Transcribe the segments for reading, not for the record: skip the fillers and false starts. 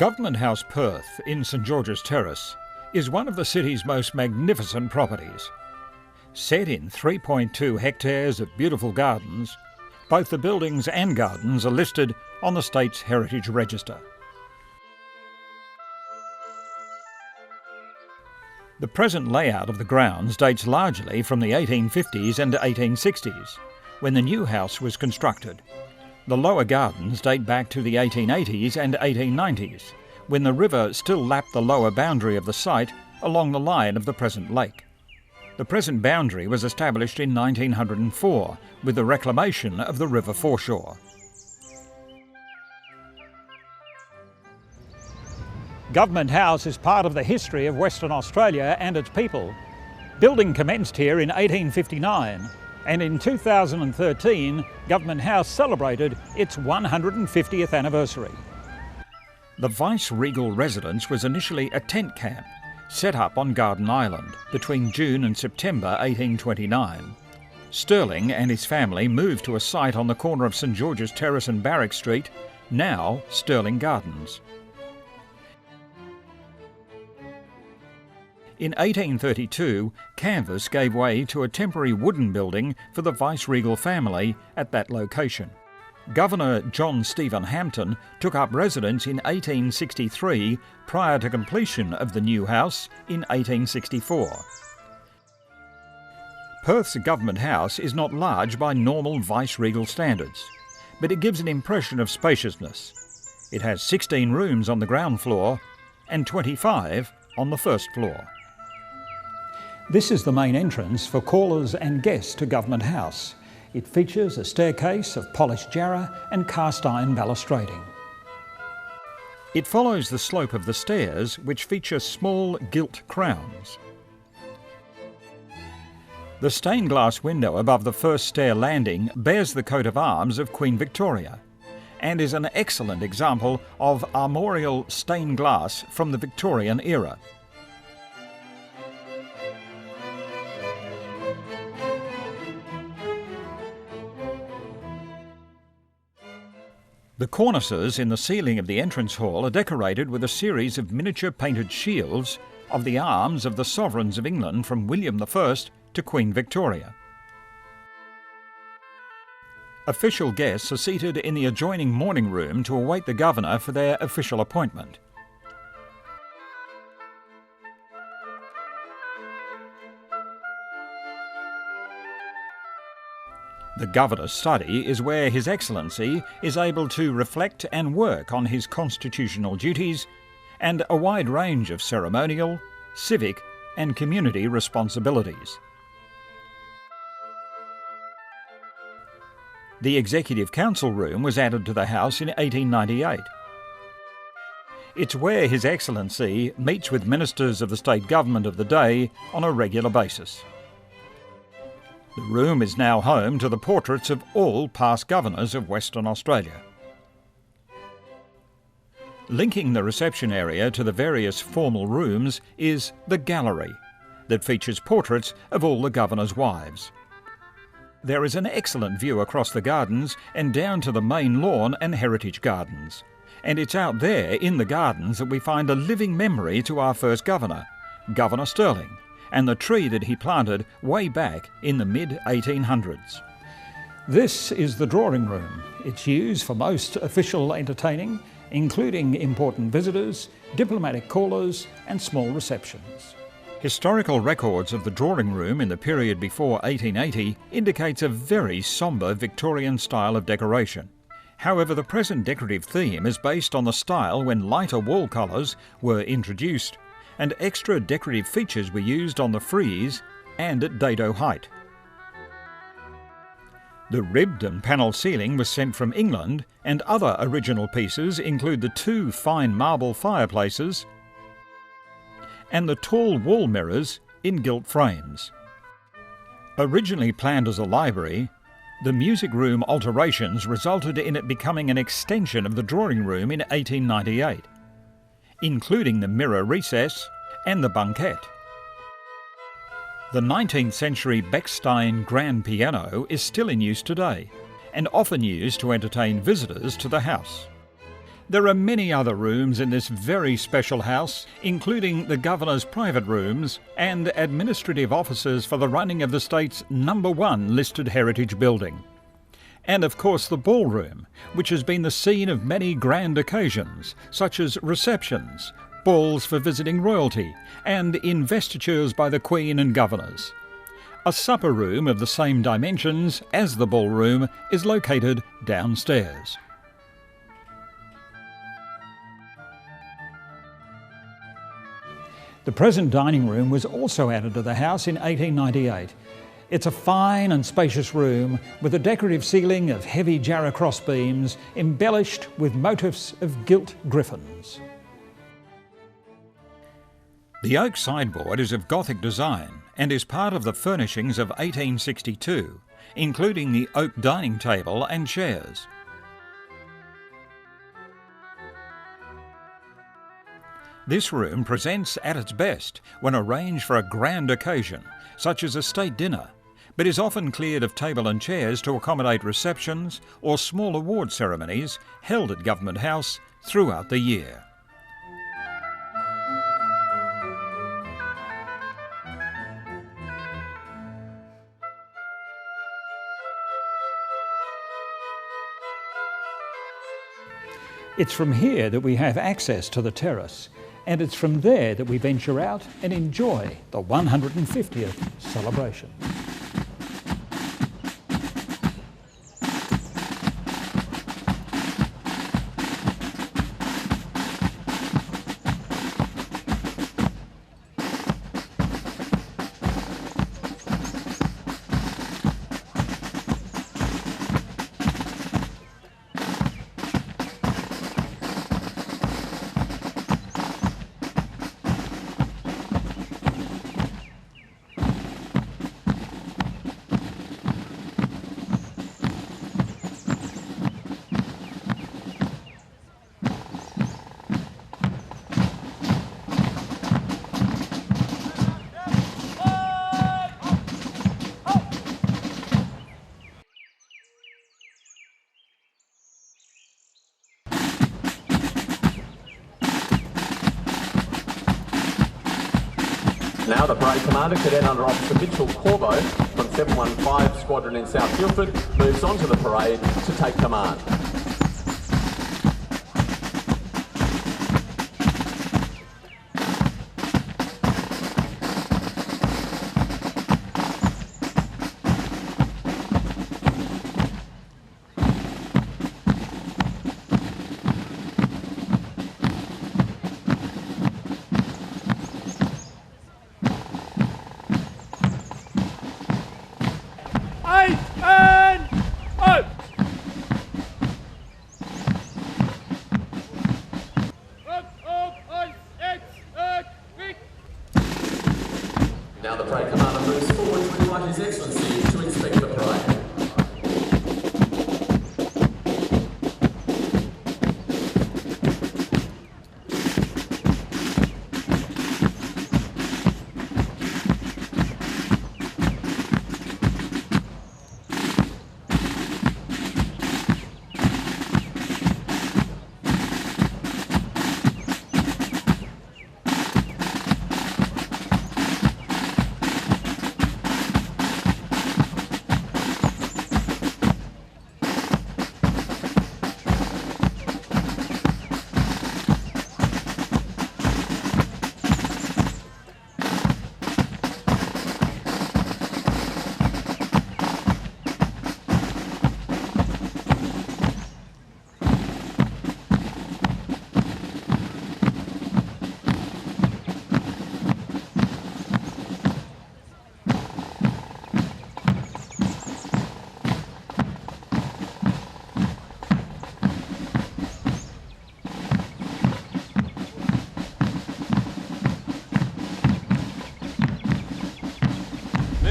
Government House Perth in St George's Terrace is one of the city's most magnificent properties. Set in 3.2 hectares of beautiful gardens, both the buildings and gardens are listed on the state's Heritage Register. The present layout of the grounds dates largely from the 1850s and 1860s, when the new house was constructed. The lower gardens date back to the 1880s and 1890s, when the river still lapped the lower boundary of the site along the line of the present lake. The present boundary was established in 1904 with the reclamation of the river foreshore. Government House is part of the history of Western Australia and its people. Building commenced here in 1859. And in 2013, Government House celebrated its 150th anniversary. The Vice-Regal residence was initially a tent camp set up on Garden Island between June and September 1829. Stirling and his family moved to a site on the corner of St George's Terrace and Barrack Street, now Stirling Gardens. In 1832, canvas gave way to a temporary wooden building for the Vice-Regal family at that location. Governor John Stephen Hampton took up residence in 1863 prior to completion of the new house in 1864. Perth's Government House is not large by normal Vice-Regal standards, but it gives an impression of spaciousness. It has 16 rooms on the ground floor and 25 on the first floor. This is the main entrance for callers and guests to Government House. It features a staircase of polished jarrah and cast iron balustrading. It follows the slope of the stairs, which feature small gilt crowns. The stained glass window above the first stair landing bears the coat of arms of Queen Victoria and is an excellent example of armorial stained glass from the Victorian era. The cornices in the ceiling of the entrance hall are decorated with a series of miniature painted shields of the arms of the sovereigns of England from William I to Queen Victoria. Official guests are seated in the adjoining morning room to await the governor for their official appointment. The Governor's study is where His Excellency is able to reflect and work on his constitutional duties and a wide range of ceremonial, civic and community responsibilities. The Executive Council Room was added to the house in 1898. It's where His Excellency meets with ministers of the state government of the day on a regular basis. The room is now home to the portraits of all past governors of Western Australia. Linking the reception area to the various formal rooms is the gallery that features portraits of all the governor's wives. There is an excellent view across the gardens and down to the main lawn and heritage gardens. And it's out there in the gardens that we find a living memory to our first governor, Governor Stirling, and the tree that he planted way back in the mid-1800s. This is the drawing room. It's used for most official entertaining, including important visitors, diplomatic callers and small receptions. Historical records of the drawing room in the period before 1880 indicates a very sombre Victorian style of decoration. However, the present decorative theme is based on the style when lighter wall colours were introduced, and extra decorative features were used on the frieze and at dado height. The ribbed and panelled ceiling was sent from England, and other original pieces include the 2 fine marble fireplaces and the tall wall mirrors in gilt frames. Originally planned as a library, the music room alterations resulted in it becoming an extension of the drawing room in 1898, including the mirror recess and the banquette. The 19th century Beckstein grand piano is still in use today and often used to entertain visitors to the house. There are many other rooms in this very special house, including the Governor's private rooms and administrative offices for the running of the state's #1 listed heritage building. And of course the ballroom, which has been the scene of many grand occasions, such as receptions, balls for visiting royalty, and investitures by the Queen and governors. A supper room of the same dimensions as the ballroom is located downstairs. The present dining room was also added to the house in 1898. It's a fine and spacious room with a decorative ceiling of heavy Jarrah crossbeams embellished with motifs of gilt griffins. The oak sideboard is of Gothic design and is part of the furnishings of 1862, including the oak dining table and chairs. This room presents at its best when arranged for a grand occasion, such as a state dinner, but is often cleared of table and chairs to accommodate receptions or small award ceremonies held at Government House throughout the year. It's from here that we have access to the terrace, and it's from there that we venture out and enjoy the 150th celebration. Now the parade commander, Cadet Under Officer Mitchell Corbo from 715 Squadron in South Guildford, moves on to the parade to take command. Now the parade commander moves forward to invite His Excellency to inspect the parade.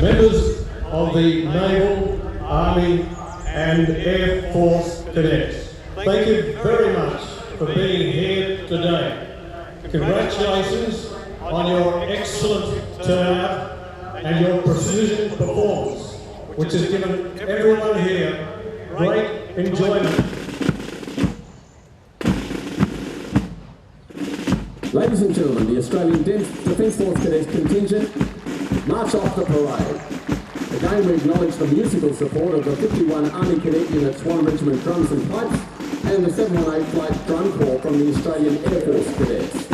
members of the Naval, Army and Air Force cadets, thank you very much for being here today. Congratulations on your excellent turnout and your precision performance, which has given everyone here great enjoyment. Ladies and gentlemen, the Australian Defence Force Cadets contingent march off the parade. Again, we acknowledge the musical support of the 51 Army Cadet Unit's 1 Regiment Drums and Pipes and the 718 Flight Drum Corps from the Australian Air Force Cadets.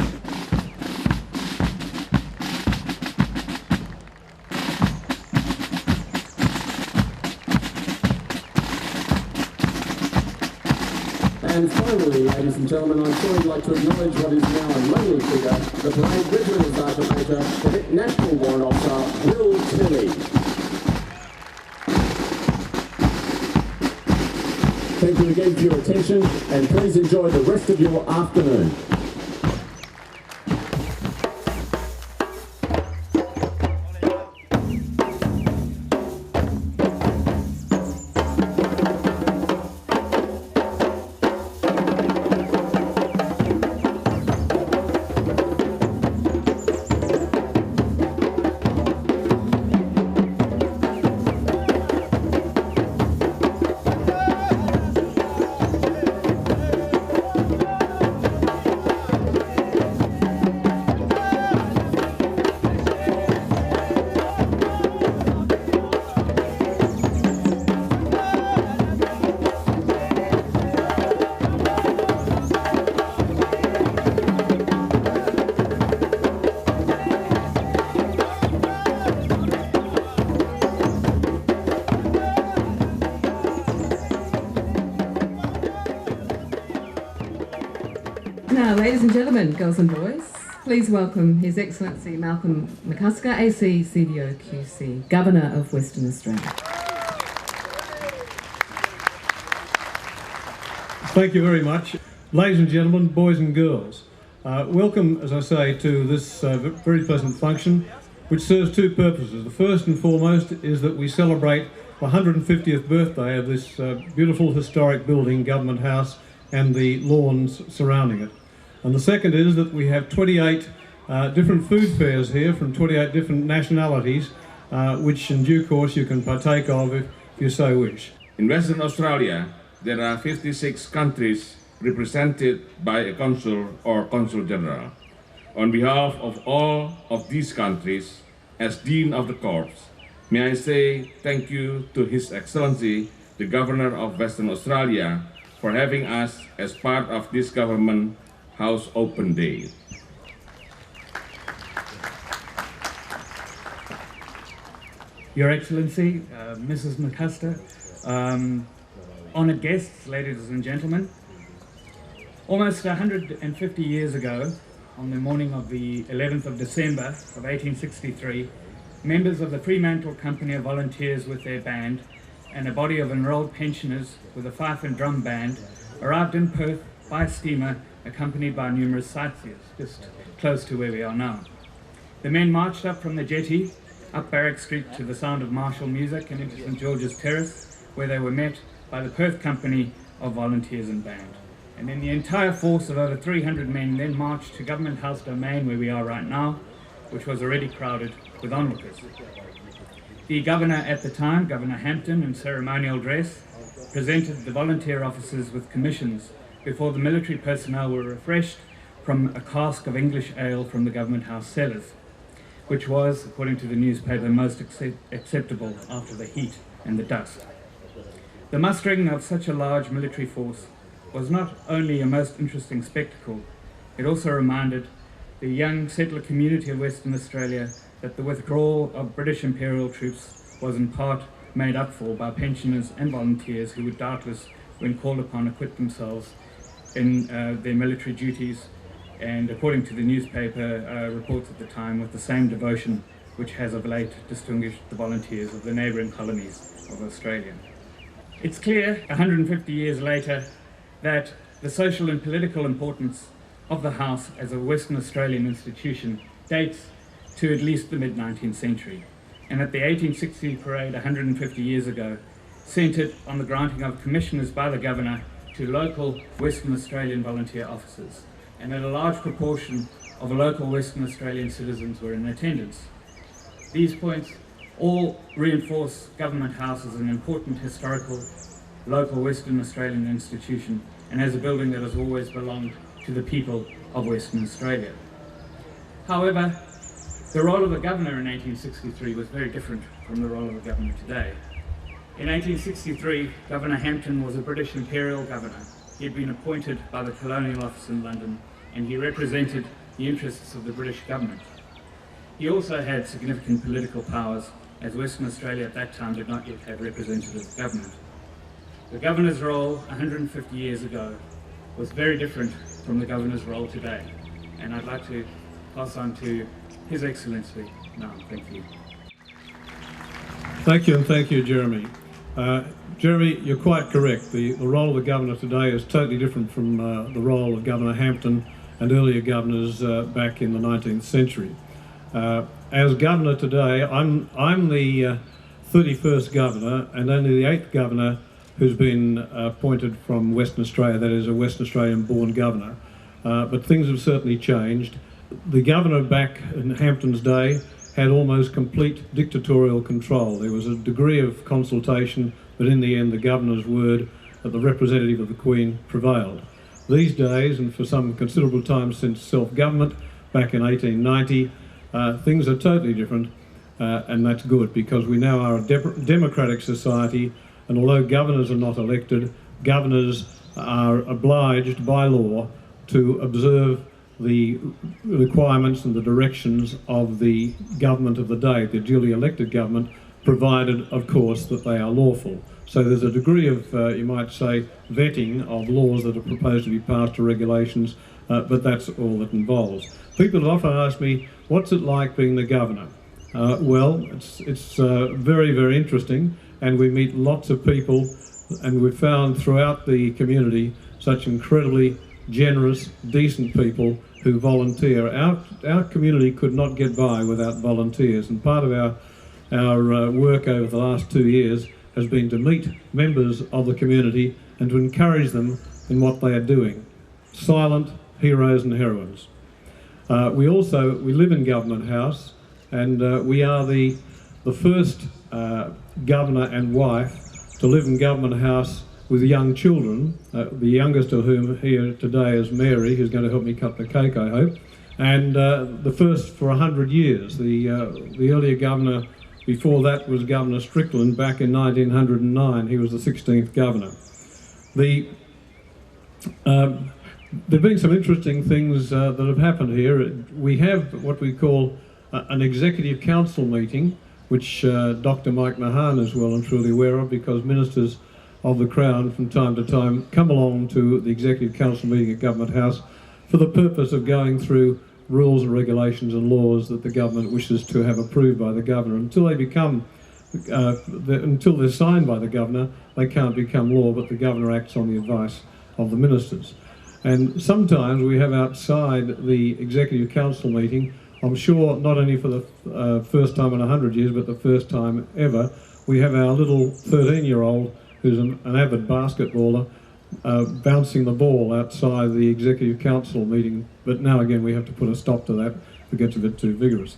And finally, ladies and gentlemen, I'm sure you'd like to acknowledge what is now a lonely figure, the parade regimental sergeant major, Cadet National Warrant Officer, Will Tilley. Thank you again for your attention, and please enjoy the rest of your afternoon. Now, ladies and gentlemen, girls and boys, please welcome His Excellency Malcolm McCusker, AC, CDO, QC, Governor of Western Australia. Thank you very much. Ladies and gentlemen, boys and girls, welcome, as I say, to this very pleasant function, which serves two purposes. The first and foremost is that we celebrate the 150th birthday of this beautiful historic building, Government House, and the lawns surrounding it. And the second is that we have 28 different food fairs here from 28 different nationalities, which in due course you can partake of if you so wish. In Western Australia, there are 56 countries represented by a consul or consul general. On behalf of all of these countries, as Dean of the Corps, may I say thank you to His Excellency, the Governor of Western Australia, for having us as part of this Government House Open Day. Your Excellency, Mrs. McCusker, honoured guests, ladies and gentlemen, almost 150 years ago, on the morning of the 11th of December of 1863, members of the Fremantle Company of Volunteers with their band and a body of enrolled pensioners with a fife and drum band arrived in Perth by steamer, accompanied by numerous sightseers, just close to where we are now. The men marched up from the jetty, up Barrack Street to the sound of martial music and into St George's Terrace, where they were met by the Perth Company of Volunteers and Band. And then the entire force of over 300 men then marched to Government House Domain, where we are right now, which was already crowded with onlookers. The Governor at the time, Governor Hampton, in ceremonial dress, presented the volunteer officers with commissions before the military personnel were refreshed from a cask of English ale from the Government House cellars, which was, according to the newspaper, most acceptable after the heat and the dust. The mustering of such a large military force was not only a most interesting spectacle, it also reminded the young settler community of Western Australia that the withdrawal of British Imperial troops was in part made up for by pensioners and volunteers who would doubtless, when called upon, acquit themselves in their military duties, and according to the newspaper reports at the time, with the same devotion which has of late distinguished the volunteers of the neighbouring colonies of Australia. It's clear, 150 years later, that the social and political importance of the House as a Western Australian institution dates to at least the mid-19th century. and at the 1860 parade 150 years ago, centred on the granting of commissioners by the Governor to local Western Australian volunteer officers, and that a large proportion of local Western Australian citizens were in attendance. These points all reinforce Government House as an important historical local Western Australian institution and as a building that has always belonged to the people of Western Australia. However, the role of the Governor in 1863 was very different from the role of the Governor today. In 1863, Governor Hampton was a British Imperial Governor. He had been appointed by the Colonial Office in London, and he represented the interests of the British government. He also had significant political powers, as Western Australia at that time did not yet have representative government. The Governor's role 150 years ago was very different from the Governor's role today, and I'd like to pass on to His Excellency now. Thank you. Thank you, and thank you, Jeremy. Jeremy, you're quite correct. The role of the Governor today is totally different from the role of Governor Hampton and earlier governors back in the 19th century. As Governor today, I'm the 31st Governor and only the 8th Governor who's been appointed from Western Australia, that is a Western Australian-born Governor. But things have certainly changed. The Governor back in Hampton's day had almost complete dictatorial control. There was a degree of consultation, but in the end the Governor's word, the representative of the Queen, prevailed. These days, and for some considerable time since self-government, back in 1890, things are totally different, and that's good, because we now are a democratic society, and although governors are not elected, governors are obliged by law to observe the requirements and the directions of the government of the day, the duly elected government, provided, of course, that they are lawful. So there's a degree of, you might say, vetting of laws that are proposed to be passed or regulations, but that's all that involves. People have often asked me, what's it like being the Governor? Well, it's very, very interesting, and we meet lots of people, and we've found throughout the community such incredibly generous, decent people who volunteer. Our community could not get by without volunteers, and part of our work over the last 2 years has been to meet members of the community and to encourage them in what they are doing. Silent heroes and heroines. We live in Government House, and we are the first Governor and wife to live in Government House with young children, the youngest of whom here today is Mary, who's going to help me cut the cake, I hope, and the first for 100 years. The earlier Governor before that was Governor Strickland back in 1909. He was the 16th Governor. There have been some interesting things that have happened here. We have what we call an Executive Council meeting, which Dr. Mike Mahan is well and truly aware of, because ministers of the Crown from time to time come along to the Executive Council meeting at Government House for the purpose of going through rules and regulations and laws that the government wishes to have approved by the Governor. Until they become, until they're signed by the Governor, they can't become law, but the Governor acts on the advice of the ministers. And sometimes we have outside the Executive Council meeting, I'm sure not only for the first time in 100 years, but the first time ever, we have our little 13-year-old who's an avid basketballer bouncing the ball outside the Executive Council meeting. But now again we have to put a stop to that if it gets a bit too vigorous.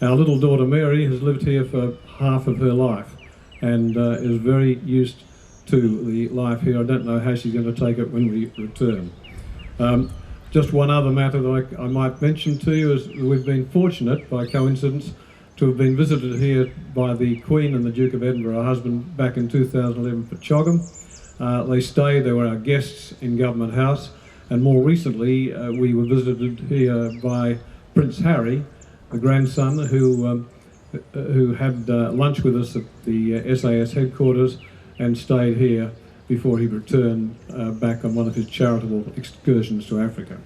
Our little daughter Mary has lived here for half of her life and is very used to the life here. I don't know how she's going to take it when we return. Just one other matter that I might mention to you is we've been fortunate, by coincidence, to have been visited here by the Queen and the Duke of Edinburgh, her husband, back in 2011 for Choggum. They were our guests in Government House, and more recently we were visited here by Prince Harry, the grandson, who had lunch with us at the SAS headquarters and stayed here before he returned back on one of his charitable excursions to Africa.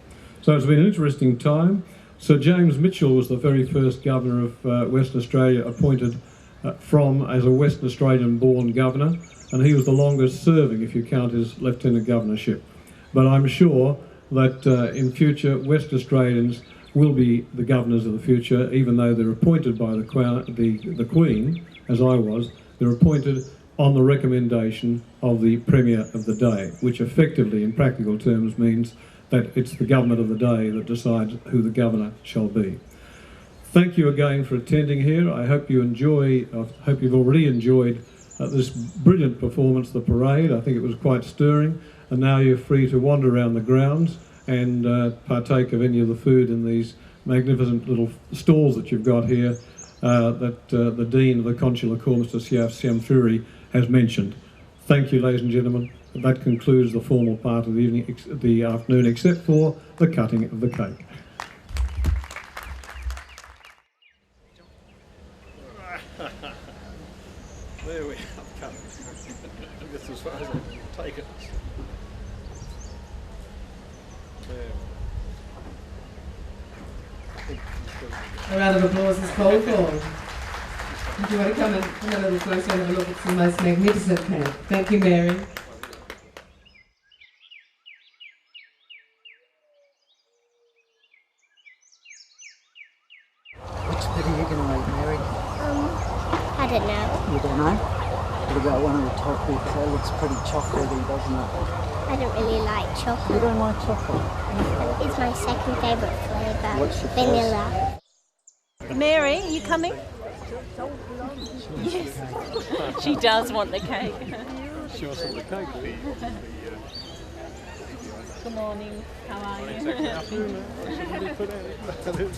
So it's been an interesting time. Sir James Mitchell was the very first Governor of Western Australia appointed as a Western Australian-born Governor, and he was the longest serving if you count his Lieutenant Governorship. But I'm sure that in future West Australians will be the governors of the future, even though they're appointed by the Queen, as I was. They're appointed on the recommendation of the Premier of the day, which effectively, in practical terms, means that it's the government of the day that decides who the governor shall be. Thank you again for attending here. I hope you hope you've already enjoyed this brilliant performance, the parade. I think it was quite stirring, and now you're free to wander around the grounds and partake of any of the food in these magnificent little stalls that you've got here that the Dean of the Consular Corps, Mr. Siaf Siamfuri, has mentioned. Thank you, ladies and gentlemen. That concludes the formal part of the afternoon, except for the cutting of the cake. There we are. That's as far as I can take it. There. A round of applause is called for. If you want to come a little closer and have a look, it's the most magnificent cake. Thank you, Mary. Which bit are you going to eat, Mary? I don't know. You don't know? What about one of the top bits? That looks pretty chocolatey, doesn't it? I don't really like You chocolate. don't like chocolate? It's my second favourite flavour. What's your Vanilla. Mary, are you coming? Yes. She does want the cake. She wants some of the cake. Good morning. How are you? Exactly. Afternoon.